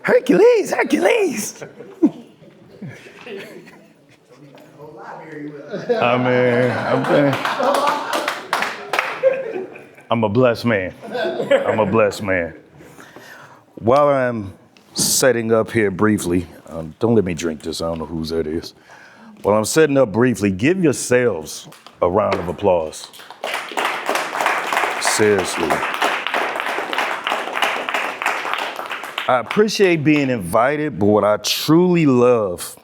Hercules, Hercules. I'm a blessed man. I'm a blessed man. While I'm setting up here briefly, don't let me drink this. I don't know whose that is. While I'm setting up briefly, give yourselves a round of applause. Seriously. I appreciate being invited, but what I truly love,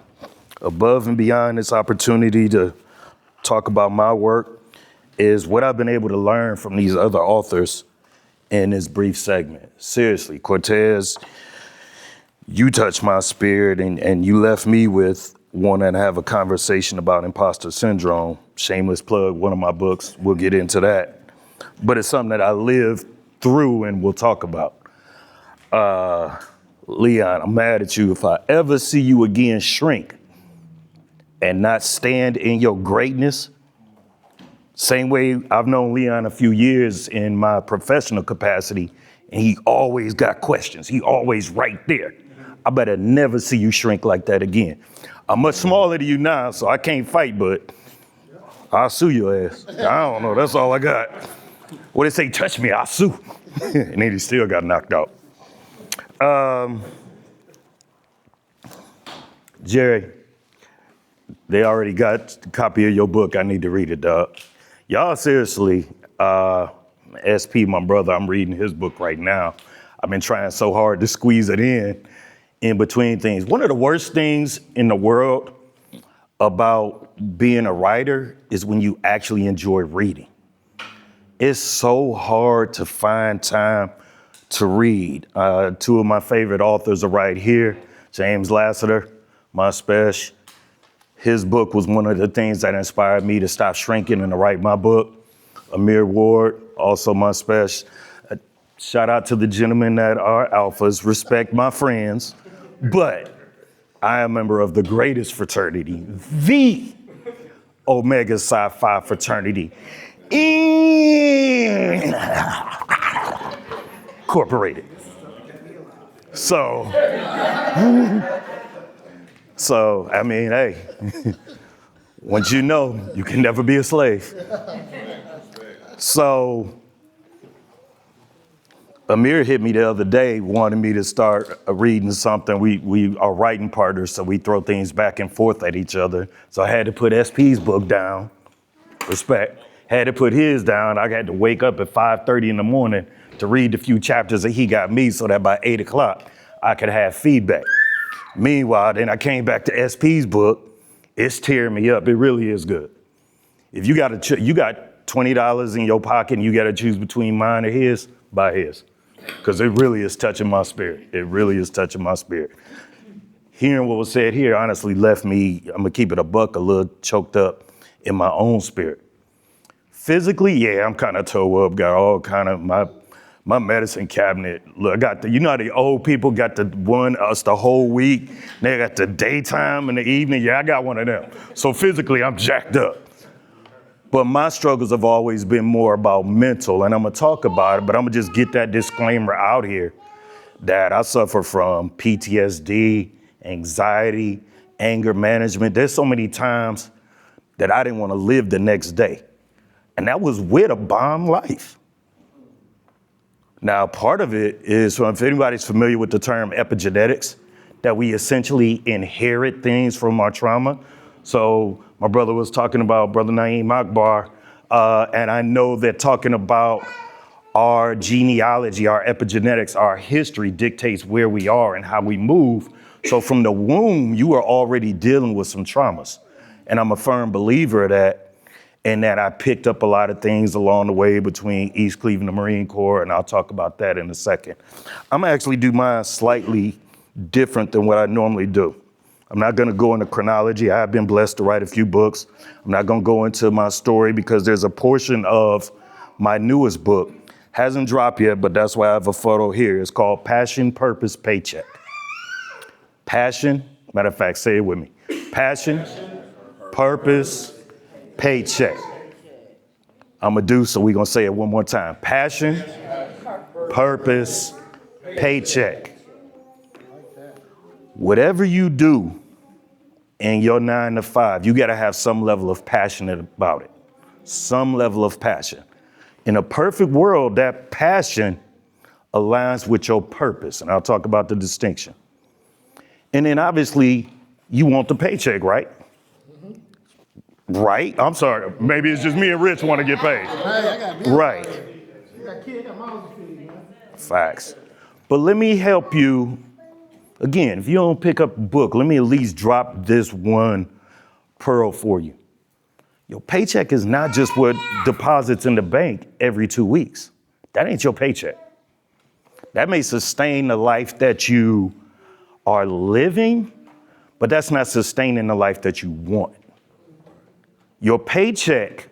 above and beyond this opportunity to talk about my work, is what I've been able to learn from these other authors in this brief segment. Seriously, Cortez, you touched my spirit and you left me with wanting to have a conversation about imposter syndrome. Shameless plug, one of my books, we'll get into that. But it's something that I lived through and we'll talk about. Leon, I'm mad at you. If I ever see you again shrink and not stand in your greatness, same way I've known Leon a few years in my professional capacity, and he always got questions. He always right there. I better never see you shrink like that again. I'm much smaller than you now, so I can't fight, but I'll sue your ass. I don't know, that's all I got. What they say, touch me, I'll sue. And then he still got knocked out. Jerry, they already got a copy of your book. I need to read it, dog. Y'all seriously, SP, my brother, I'm reading his book right now. I've been trying so hard to squeeze it in between things. One of the worst things in the world about being a writer is when you actually enjoy reading. It's so hard to find time to read. Two of my favorite authors are right here. James Lassiter, my special. His book was one of the things that inspired me to stop shrinking and to write my book. Amir Ward, also my special. Shout out to the gentlemen that are alphas, respect my friends. But I am a member of the greatest fraternity, the Omega Psi Phi fraternity, Incorporated. So, I mean, hey, once you know, you can never be a slave. So, Amir hit me the other day, wanted me to start reading something. We are writing partners, so we throw things back and forth at each other. So I had to put SP's book down, respect. Had to put his down. I had to wake up at 5:30 in the morning to read the few chapters that he got me so that by 8 o'clock, I could have feedback. Meanwhile, then I came back to SP's book. It's tearing me up. It really is good. If you got $20 in your pocket and you got to choose between mine or his, buy his. Because it really is touching my spirit. It really is touching my spirit. Hearing what was said here honestly left me, I'm going to keep it a buck, a little choked up in my own spirit. Physically, yeah, I'm kind of toe up, got all kind of my medicine cabinet. Look, I got you know how the old people got the one us the whole week? They got the daytime and the evening. Yeah, I got one of them. So physically, I'm jacked up. But my struggles have always been more about mental, and I'm gonna talk about it, but I'm gonna just get that disclaimer out here that I suffer from PTSD, anxiety, anger management. There's so many times that I didn't want to live the next day. And that was with a bomb life. Now, part of it is, if anybody's familiar with the term epigenetics, that we essentially inherit things from our trauma. So my brother was talking about Brother Naeem Akbar, and I know that talking about our genealogy, our epigenetics, our history dictates where we are and how we move. So from the womb, you are already dealing with some traumas. And I'm a firm believer of that. And that I picked up a lot of things along the way between East Cleveland and Marine Corps, and I'll talk about that in a second. I'm gonna actually do mine slightly different than what I normally do. I'm not gonna go into chronology. I have been blessed to write a few books. I'm not gonna go into my story because there's a portion of my newest book, hasn't dropped yet, but that's why I have a photo here. It's called Passion, Purpose, Paycheck. Passion, matter of fact, say it with me. Passion, purpose, paycheck. I'm a do, so we're going to say it one more time. Passion, purpose, Paycheck. Whatever you do in your 9 to 5, you got to have some level of passion about it. Some level of passion. In a perfect world, that passion aligns with your purpose. And I'll talk about the distinction. And then obviously you want the paycheck, right? Mm-hmm. Right? I'm sorry. Maybe it's just me and Rich want to get paid. Right. Facts. But let me help you. Again, if you don't pick up a book, let me at least drop this one pearl for you. Your paycheck is not just what deposits in the bank every 2 weeks. That ain't your paycheck. That may sustain the life that you are living, but that's not sustaining the life that you want. Your paycheck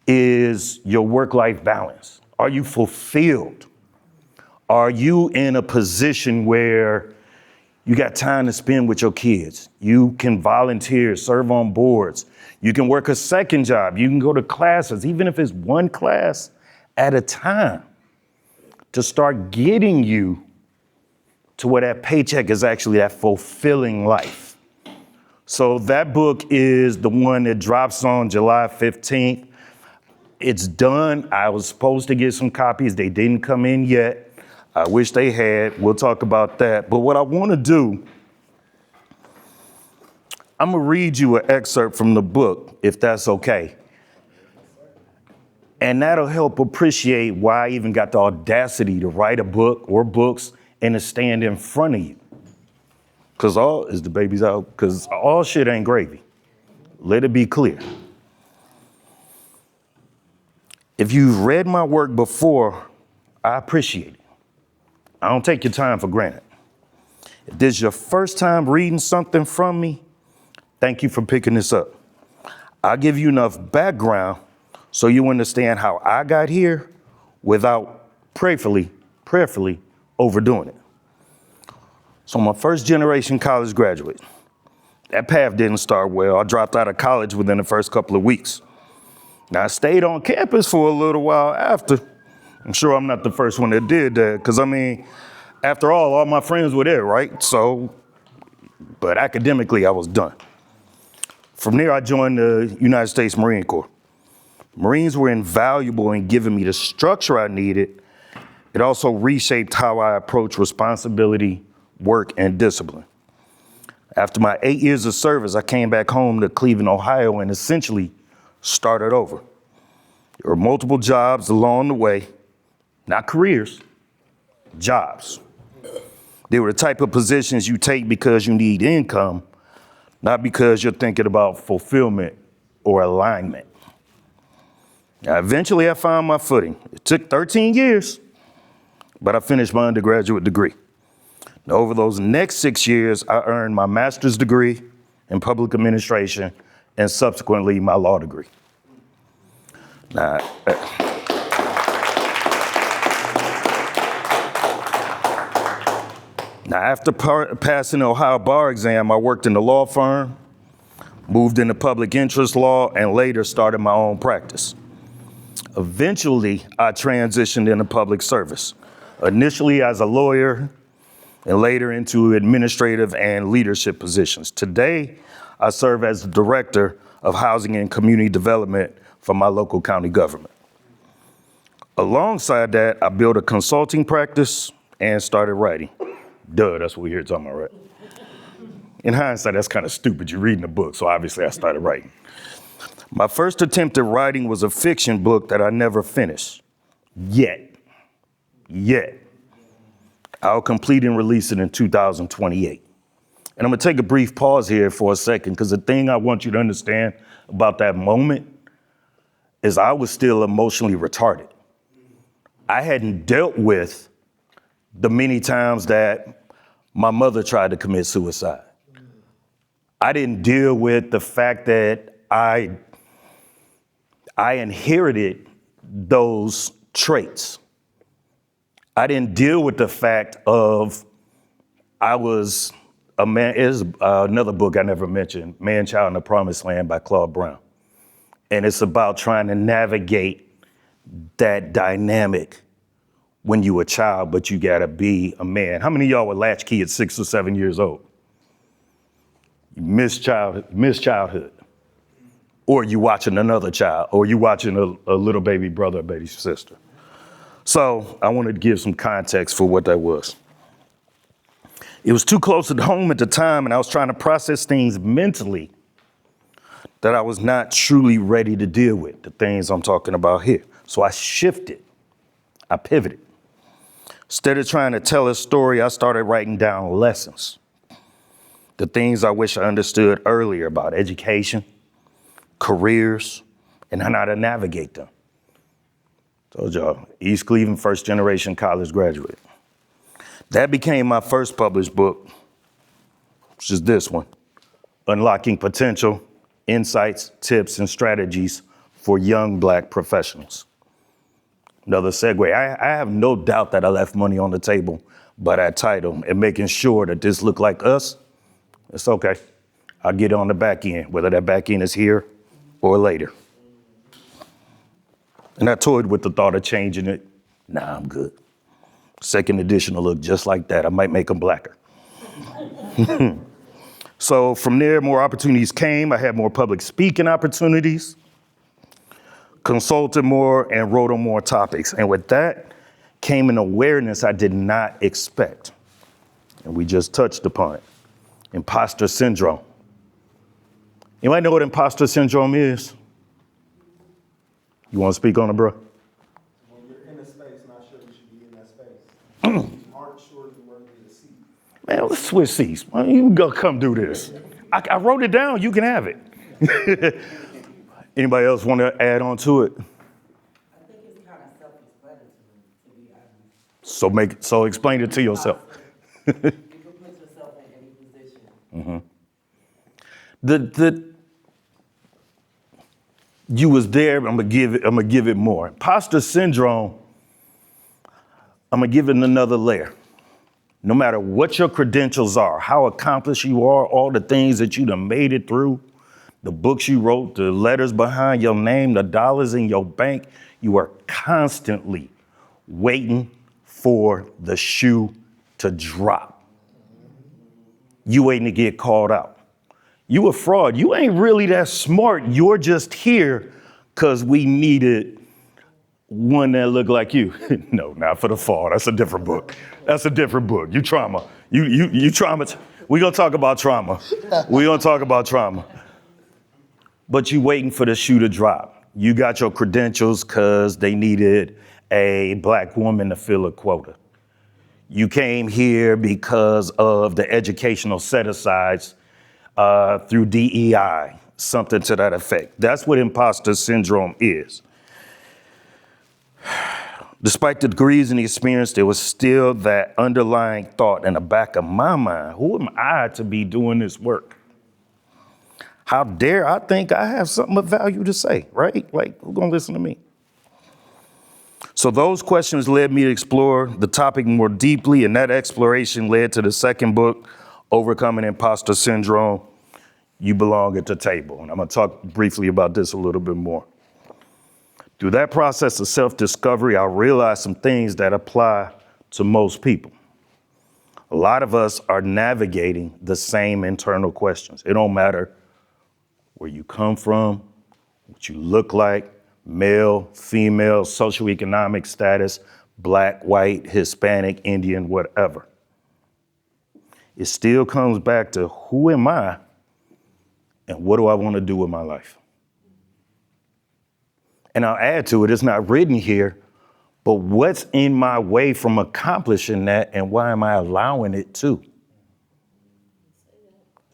is your work-life balance. Are you fulfilled? Are you in a position where you got time to spend with your kids? You can volunteer, serve on boards. You can work a second job. You can go to classes, even if it's one class at a time, to start getting you to where that paycheck is actually that fulfilling life. So that book is the one that drops on July 15th. It's done. I was supposed to get some copies. They didn't come in yet. I wish they had. We'll talk about that. But what I want to do, I'm going to read you an excerpt from the book, if that's okay. And that'll help appreciate why I even got the audacity to write a book or books and to stand in front of you. Because is the baby's out? Because all shit ain't gravy. Let it be clear. If you've read my work before, I appreciate it. I don't take your time for granted. If this is your first time reading something from me, thank you for picking this up. I'll give you enough background so you understand how I got here without prayerfully overdoing it. So I'm a first generation college graduate. That path didn't start well. I dropped out of college within the first couple of weeks. Now I stayed on campus for a little while after. I'm sure I'm not the first one that did that, because after all my friends were there, right? So, but academically, I was done. From there, I joined the United States Marine Corps. Marines were invaluable in giving me the structure I needed. It also reshaped how I approach responsibility, work, and discipline. After my 8 years of service, I came back home to Cleveland, Ohio, and essentially started over. There were multiple jobs along the way. Not careers, jobs. They were the type of positions you take because you need income, not because you're thinking about fulfillment or alignment. Now, eventually I found my footing. It took 13 years, but I finished my undergraduate degree. Now, over those next 6 years, I earned my master's degree in public administration and subsequently my law degree. Now, after passing the Ohio bar exam, I worked in the law firm, moved into public interest law, and later started my own practice. Eventually, I transitioned into public service, initially as a lawyer and later into administrative and leadership positions. Today, I serve as the director of housing and community development for my local county government. Alongside that, I built a consulting practice and started writing. Duh, that's what we're here talking about, right? In hindsight, that's kind of stupid. You're reading a book, so obviously I started writing. My first attempt at writing was a fiction book that I never finished. Yet. I'll complete and release it in 2028. And I'm gonna take a brief pause here for a second, because the thing I want you to understand about that moment is I was still emotionally retarded. I hadn't dealt with the many times that my mother tried to commit suicide. I didn't deal with the fact that I inherited those traits. I didn't deal with the fact of I was a man. Is another book I never mentioned, Man, Child, and the Promised Land by Claude Brown. And it's about trying to navigate that dynamic when you a child, but you gotta be a man. How many of y'all were latchkey at 6 or 7 years old? You missed childhood. Or you watching another child, or you watching a little baby brother or baby sister. So I wanted to give some context for what that was. It was too close to home at the time, and I was trying to process things mentally that I was not truly ready to deal with, the things I'm talking about here. So I shifted, I pivoted. Instead of trying to tell a story, I started writing down lessons. The things I wish I understood earlier about education, careers, and how to navigate them. Told y'all, East Cleveland, first generation college graduate. That became my first published book, which is this one, Unlocking Potential, Insights, Tips, and Strategies for Young Black Professionals. Another segue. I have no doubt that I left money on the table by that title and making sure that this looked like us. It's okay. I'll get it on the back end, whether that back end is here or later. And I toyed with the thought of changing it. Nah, I'm good. Second edition will look just like that. I might make them blacker. So from there, more opportunities came. I had more public speaking opportunities, consulted more, and wrote on more topics. And with that came an awareness I did not expect. And we just touched upon it. Imposter syndrome. You might know what imposter syndrome is. You want to speak on it, bro? When you're in a space, not sure you should be in that space. You aren't sure you're worthy of the seat. Man, let's switch seats. Why don't you go come do this? I wrote it down. You can have it. Anybody else want to add on to it? I think it's kind of self-explanatory, to be honest. So explain it to yourself. You can put yourself in any position. You was there, but I'm gonna give it more. Imposter syndrome, I'm gonna give it another layer. No matter what your credentials are, how accomplished you are, all the things that you done made it through, the books you wrote, the letters behind your name, the dollars in your bank, you are constantly waiting for the shoe to drop. You waiting to get called out. You a fraud. You ain't really that smart. You're just here because we needed one that looked like you. No, not for the fall. That's a different book. That's a different book. You trauma. You trauma. We're going to talk about trauma. We're going to talk about trauma. But you waiting for the shoe to drop. You got your credentials because they needed a black woman to fill a quota. You came here because of the educational set-asides through DEI, something to that effect. That's what imposter syndrome is. Despite the degrees and the experience, there was still that underlying thought in the back of my mind. Who am I to be doing this work? How dare I think I have something of value to say, right? Like, who's gonna listen to me? So those questions led me to explore the topic more deeply, and that exploration led to the second book, Overcoming Imposter Syndrome, You Belong at the Table. And I'm gonna talk briefly about this a little bit more. Through that process of self-discovery, I realized some things that apply to most people. A lot of us are navigating the same internal questions. It don't matter where you come from, what you look like, male, female, socioeconomic status, black, white, Hispanic, Indian, whatever. It still comes back to who am I and what do I want to do with my life? And I'll add to it, it's not written here, but what's in my way from accomplishing that and why am I allowing it to?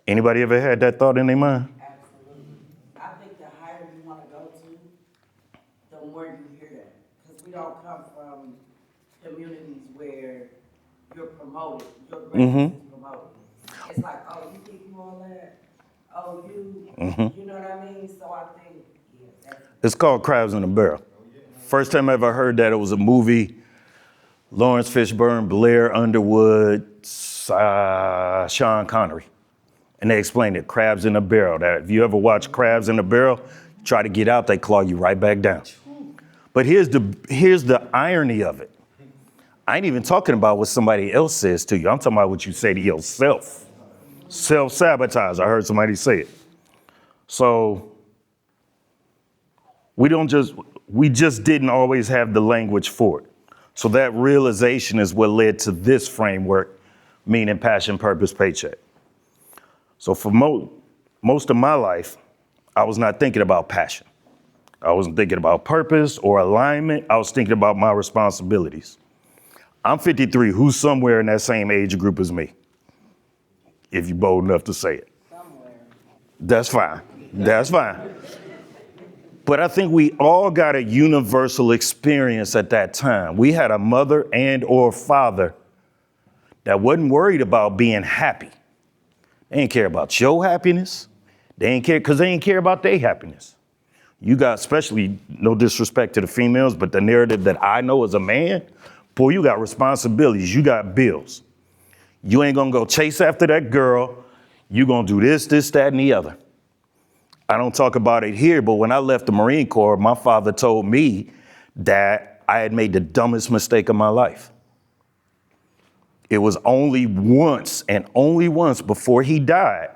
Anybody ever had that thought in their mind? Absolutely. I think the higher you want to go to, the more you hear that. Because we don't come from communities where you're promoted, your greatness is promoted. It's like, oh, you think you all that? Oh, you know what I mean? So I think, yeah, that's It's called Crabs in a Barrel. First time I ever heard that, it was a movie, Lawrence Fishburne, Blair Underwood, Sean Connery. And they explained it, crabs in a barrel. That if you ever watch Crabs in a Barrel, try to get out, they claw you right back down. But here's the irony of it. I ain't even talking about what somebody else says to you. I'm talking about what you say to yourself. Self-sabotage. I heard somebody say it. So we just didn't always have the language for it. So that realization is what led to this framework, meaning passion, purpose, paycheck. So for most of my life, I was not thinking about passion. I wasn't thinking about purpose or alignment. I was thinking about my responsibilities. I'm 53. Who's somewhere in that same age group as me? If you're bold enough to say it. Somewhere. That's fine. That's fine. But I think we all got a universal experience at that time. We had a mother and or father that wasn't worried about being happy. They didn't care about your happiness. They didn't care because they didn't care about their happiness. You got, especially, no disrespect to the females, but the narrative that I know as a man, boy, you got responsibilities. You got bills. You ain't gonna go chase after that girl. You gonna do this, that, and the other. I don't talk about it here, but when I left the Marine Corps, my father told me that I had made the dumbest mistake of my life. It was only once and only once before he died.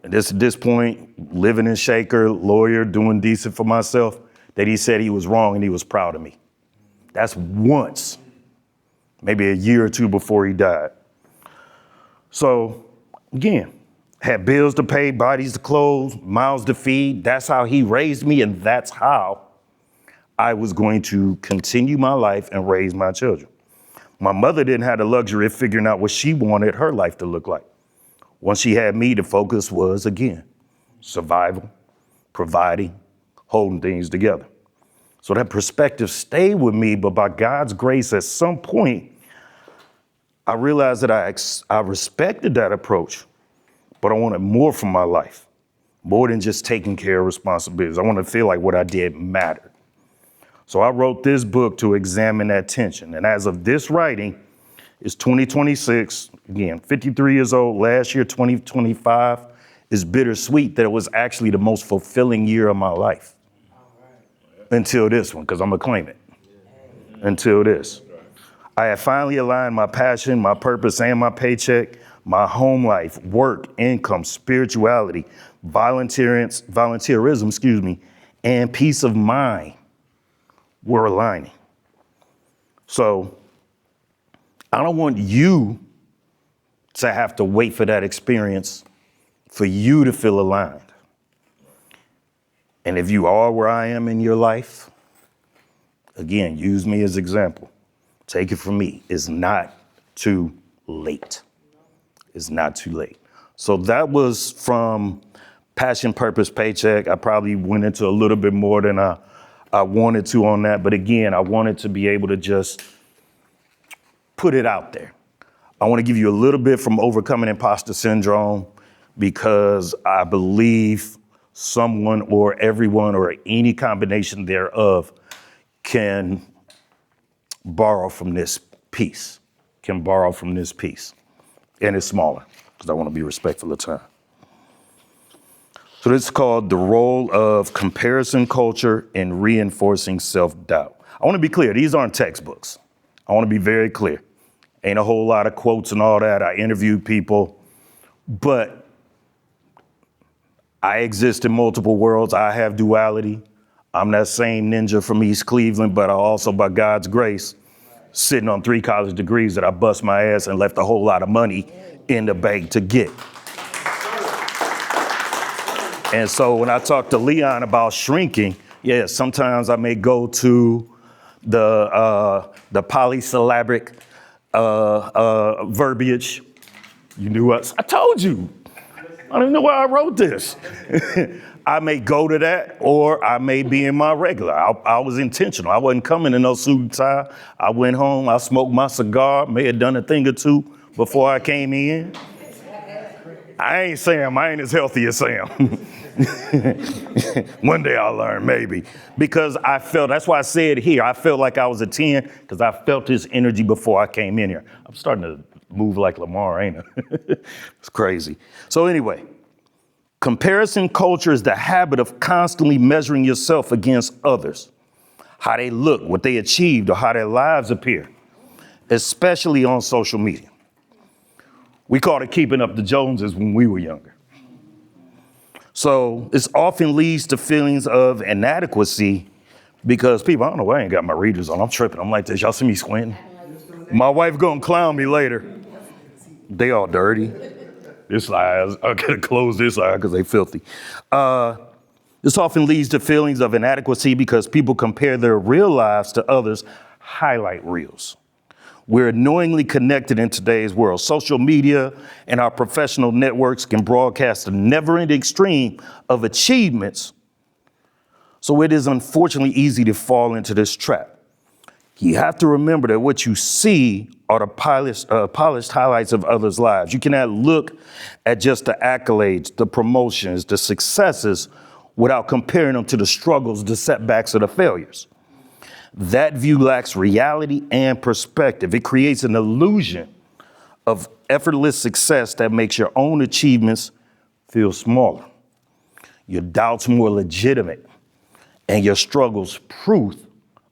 And at this point, living in Shaker, lawyer, doing decent for myself, that he said he was wrong and he was proud of me. That's once, maybe a year or two before he died. So again, had bills to pay, bodies to clothe, mouths to feed. That's how he raised me, and that's how I was going to continue my life and raise my children. My mother didn't have the luxury of figuring out what she wanted her life to look like. Once she had me, the focus was, again, survival, providing, holding things together. So that perspective stayed with me, but by God's grace, at some point, I realized that I respected that approach, but I wanted more from my life, more than just taking care of responsibilities. I wanted to feel like what I did mattered. So I wrote this book to examine that tension. And as of this writing, it's 2026, again, 53 years old, last year, 2025, is bittersweet that it was actually the most fulfilling year of my life. Until this one, because I'm gonna claim it. Until this. I have finally aligned my passion, my purpose, and my paycheck, my home life, work, income, spirituality, volunteerism, and peace of mind. We're aligning. So I don't want you to have to wait for that experience for you to feel aligned. And if you are where I am in your life, again, use me as example. Take it from me. It's not too late. It's not too late. So that was from Passion, Purpose, Paycheck. I probably went into a little bit more than I wanted to on that. But again, I wanted to be able to just put it out there. I want to give you a little bit from Overcoming Imposter Syndrome, because I believe someone or everyone or any combination thereof can borrow from this piece, And it's smaller, because I want to be respectful of time. So this is called The Role of Comparison Culture in Reinforcing Self-Doubt. I want to be clear, these aren't textbooks. I want to be very clear. Ain't a whole lot of quotes and all that. I interviewed people, but I exist in multiple worlds. I have duality. I'm that same ninja from East Cleveland, but I also, by God's grace, sitting on 3 college degrees that I bust my ass and left a whole lot of money in the bank to get. And so when I talk to Leon about shrinking, yeah, sometimes I may go to the polysyllabic verbiage. You knew what? I told you. I don't even know why I wrote this. I may go to that, or I may be in my regular. I was intentional. I wasn't coming in no suit and tie. I went home, I smoked my cigar, may have done a thing or two before I came in. I ain't Sam, I ain't as healthy as Sam. One day I'll learn, maybe. Because I felt, that's why I said here, I felt like I was a 10, because I felt his energy before I came in here. I'm starting to move like Lamar, ain't I? It's crazy. So anyway, comparison culture is the habit of constantly measuring yourself against others. how they look, what they achieved, or how their lives appear, especially on social media. We called it keeping up the Joneses when we were younger. So this often leads to feelings of inadequacy because people, I don't know why I ain't got my readers on. I'm tripping. I'm like this. Y'all see me squinting? My wife gonna clown me later. They all dirty. This eye, I gotta close this eye because they filthy. This often leads to feelings of inadequacy because people compare their real lives to others' highlight reels. We're knowingly connected in today's world. Social media and our professional networks can broadcast a never-ending stream of achievements. So it is unfortunately easy to fall into this trap. You have to remember that what you see are the polished highlights of others' lives. You cannot look at just the accolades, the promotions, the successes without comparing them to the struggles, the setbacks, or the failures. That view lacks reality and perspective. It creates an illusion of effortless success that makes your own achievements feel smaller, your doubts more legitimate, and your struggles proof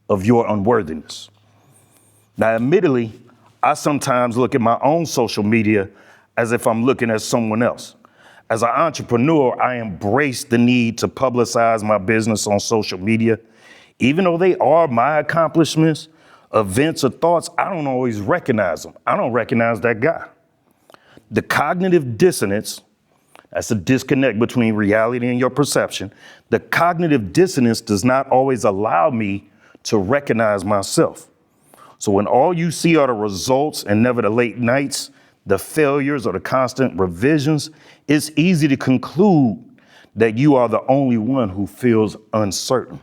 of your unworthiness. Now, admittedly, I sometimes look at my own social media as if I'm looking at someone else. As an entrepreneur, I embrace the need to publicize my business on social media. Even though they are my accomplishments, events, or thoughts, I don't always recognize them. I don't recognize that guy. The cognitive dissonance, that's a disconnect between reality and your perception. The cognitive dissonance does not always allow me to recognize myself. So when all you see are the results and never the late nights, the failures, or the constant revisions, it's easy to conclude that you are the only one who feels uncertain.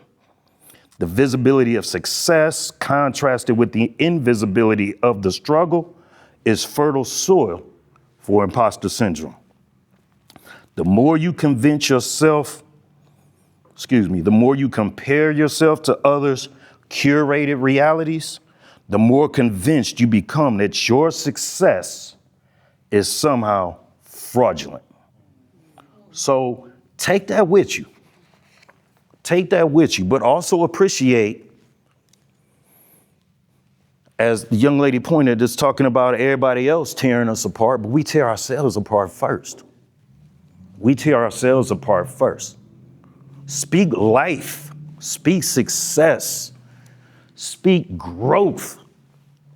The visibility of success contrasted with the invisibility of the struggle is fertile soil for imposter syndrome. The more you convince yourself, the more you compare yourself to others' curated realities, the more convinced you become that your success is somehow fraudulent. So take that with you. Take that with you, but also appreciate, as the young lady pointed, it's talking about everybody else tearing us apart, but we tear ourselves apart first. We tear ourselves apart first. Speak life, speak success, speak growth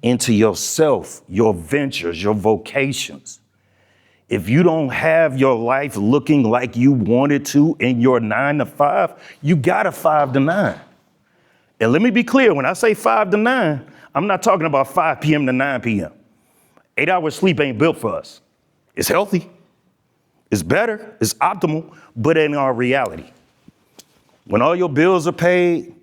into yourself, your ventures, your vocations. If you don't have your life looking like you wanted to in your 9 to 5, you got a 5 to 9. And let me be clear, when I say 5 to 9, I'm not talking about 5 p.m. to 9 p.m. 8 hours sleep ain't built for us. It's healthy, it's better, it's optimal, but it ain't our reality. When all your bills are paid,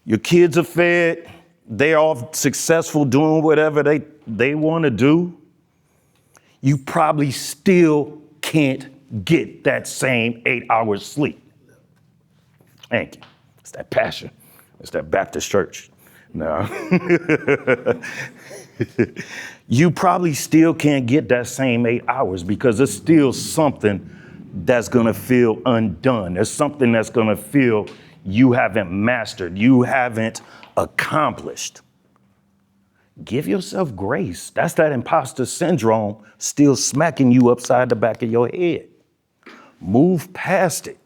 your kids are fed, they're all successful doing whatever they want to do, you probably still can't get that same 8 hours sleep. Thank you. It's that passion. It's that Baptist church. No. You probably still can't get that same 8 hours because there's still something that's going to feel undone. There's something that's going to feel you haven't mastered, you haven't accomplished. Give yourself grace. That's that imposter syndrome still smacking you upside the back of your head. Move past it.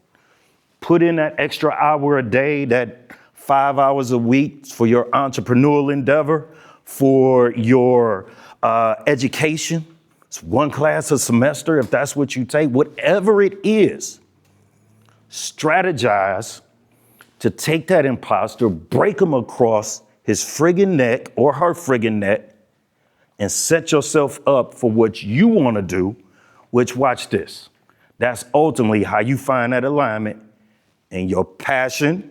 Put in that extra hour a day, that 5 hours a week for your entrepreneurial endeavor, for your education. It's one class a semester if that's what you take. Whatever it is, strategize to take that imposter, break him across his friggin' neck or her friggin' neck, and set yourself up for what you want to do, which, watch this, that's ultimately how you find that alignment in your passion.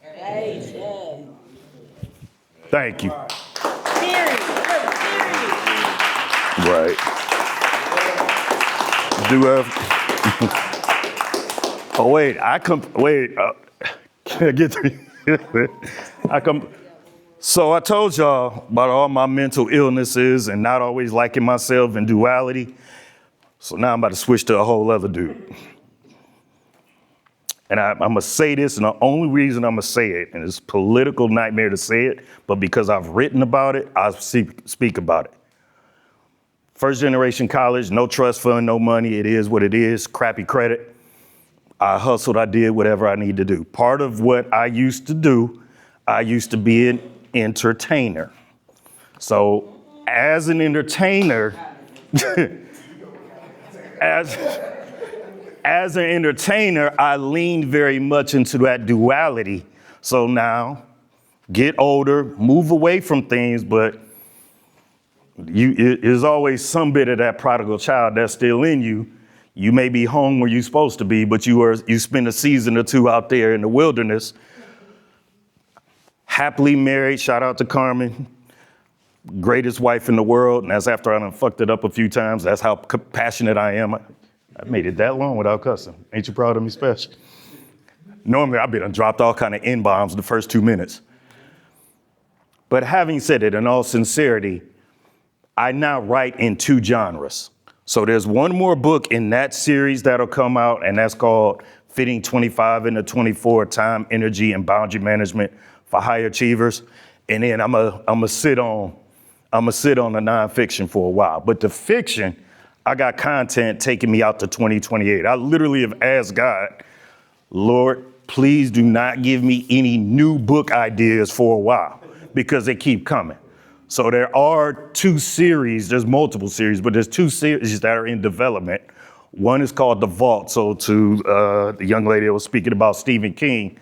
Paycheck. Thank you. Period. Right. Do have. Oh wait, can I get to So I told y'all about all my mental illnesses and not always liking myself and duality. So now I'm about to switch to a whole other dude. And I'm going to say this, and the only reason I'm going to say it, and it's a political nightmare to say it, but because I've written about it, I'll speak about it. First generation college, no trust fund, no money. It is what it is, crappy credit. I hustled, I did whatever I need to do. Part of what I used to do, I used to be an entertainer. So as an entertainer, as an entertainer, I leaned very much into that duality. So now, get older, move away from things, but there's always some bit of that prodigal child that's still in you. You may be home where you're supposed to be, but you spend a season or two out there in the wilderness, happily married. Shout out to Carmen, greatest wife in the world. And that's after I done fucked it up a few times. That's how passionate I am. I made it that long without cussing. Ain't you proud of me, special? Normally, I've been dropped all kind of N-bombs the first 2 minutes. But having said it, in all sincerity, I now write in 2 genres. So there's one more book in that series that'll come out, and that's called Fitting 25 into 24, Time, Energy, and Boundary Management for High Achievers. And then I'm gonna sit on the nonfiction for a while. But the fiction, I got content taking me out to 2028. I literally have asked God, Lord, please do not give me any new book ideas for a while, because they keep coming. So there are 2 series, there's multiple series, but there's 2 series that are in development. One is called The Vault. So to the young lady that was speaking about Stephen King,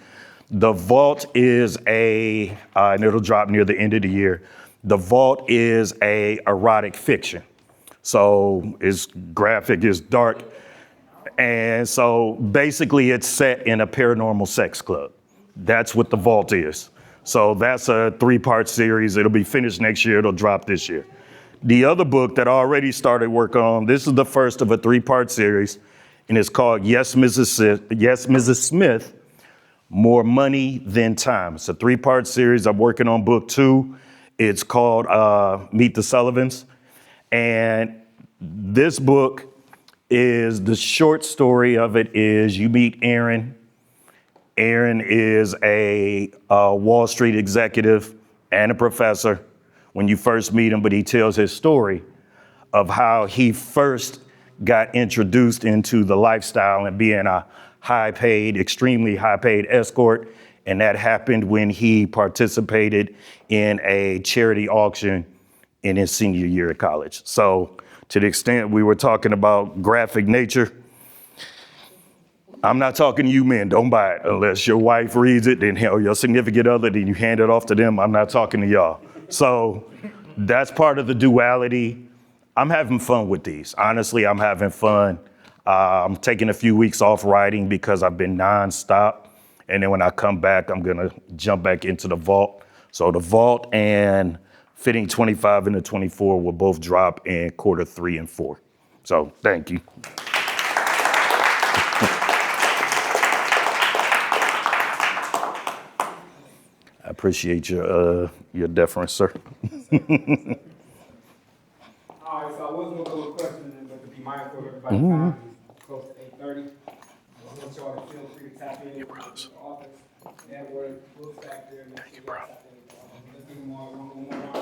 The Vault is and it'll drop near the end of the year. The Vault is a erotic fiction. So it's graphic, it's dark. And so basically it's set in a paranormal sex club. That's what The Vault is. So that's a 3-part series. It'll be finished next year. It'll drop this year. The other book that I already started work on, this is the first of a 3-part series, and it's called Yes, Mrs. Smith, More Money Than Time. It's a 3-part series. I'm working on book 2. It's called Meet the Sullivans. And this book is, the short story of it is, you meet Aaron. Aaron is a Wall Street executive and a professor when you first meet him, but he tells his story of how he first got introduced into the lifestyle and being a extremely high-paid escort. And that happened when he participated in a charity auction in his senior year of college. So to the extent we were talking about graphic nature, I'm not talking to you men, don't buy it. Unless your wife reads it, then or your significant other, then you hand it off to them. I'm not talking to y'all. So that's part of the duality. I'm having fun with these. Honestly, I'm having fun. I'm taking a few weeks off writing because I've been nonstop. And then when I come back, I'm gonna jump back into The Vault. So The Vault and Fitting 25 into 24 will both drop in quarter 3 and 4. So thank you. I appreciate your deference, sir. All right, so I was gonna go with questions, but to be mindful of everybody's time, it's close to 8:30. I want y'all to feel free to tap in with the office, network, books back there. Let's give them all one more round.